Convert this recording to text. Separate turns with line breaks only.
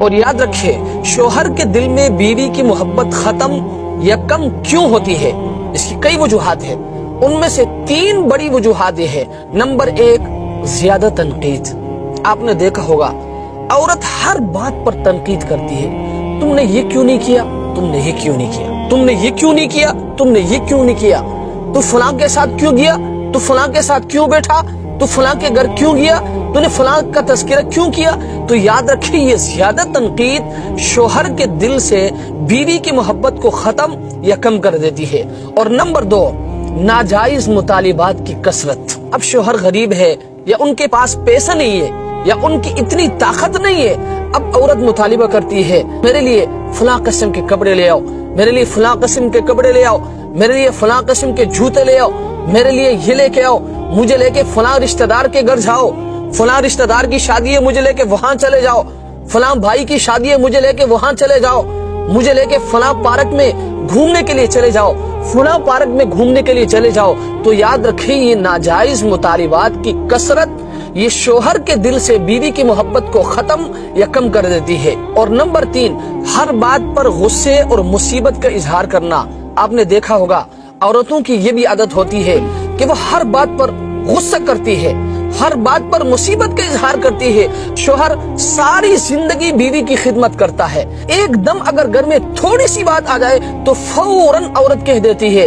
اور یاد رکھے شوہر کے دل میں بیوی کی محبت ختم یا کم کیوں ہوتی ہے؟ اس کی کئی وجوہات ہیں، ان میں سے 3 بڑی وجوہات یہ ہے۔ نمبر 1، زیادہ تنقید۔ آپ نے دیکھا ہوگا عورت ہر بات پر تنقید کرتی ہے، تم نے یہ کیوں نہیں کیا، تم نے یہ کیوں نہیں کیا، تم نے یہ کیوں نہیں کیا، تم نے یہ کیوں نہیں کیا، تو فلاں کے ساتھ کیوں گیا، تو فلاں کے ساتھ کیوں بیٹھا، تو فلاں کے گھر کیوں گیا، تو نے فلاں کا تذکرہ کیوں کیا۔ تو یاد رکھیں یہ زیادہ تنقید شوہر کے دل سے بیوی کی محبت کو ختم یا کم کر دیتی ہے۔ اور نمبر 2، ناجائز مطالبات کی کثرت۔ اب شوہر غریب ہے یا ان کے پاس پیسہ نہیں ہے یا ان کی اتنی طاقت نہیں ہے، اب عورت مطالبہ کرتی ہے میرے لیے فلاں قسم کے کپڑے لے آؤ، میرے لیے فلاں قسم کے کپڑے لے آؤ، میرے لیے فلاں قسم کے جوتے لے آؤ، میرے لیے یہ لے کے آؤ، مجھے لے کے فلاں رشتہ دار کے گھر جاؤ، فلاں رشتہ دار کی شادی ہے مجھے لے کے وہاں چلے جاؤ، فلاں بھائی کی شادی ہے مجھے لے کے وہاں چلے جاؤ، مجھے لے کے فلاں پارک میں گھومنے کے لیے چلے جاؤ، فلاں پارک میں گھومنے کے لیے چلے جاؤ۔ تو یاد رکھیں یہ ناجائز مطالبات کی کثرت یہ شوہر کے دل سے بیوی کی محبت کو ختم یا کم کر دیتی ہے۔ اور نمبر 3، ہر بات پر غصے اور مصیبت کا اظہار کرنا۔ آپ نے دیکھا ہوگا عورتوں کی یہ بھی عادت ہوتی ہے کہ وہ ہر بات پر غصہ کرتی ہے، ہر بات پر مصیبت کا اظہار کرتی ہے۔ شوہر ساری زندگی بیوی کی خدمت کرتا ہے، ایک دم اگر گھر میں تھوڑی سی بات آ جائے تو فوراً عورت کہہ دیتی ہے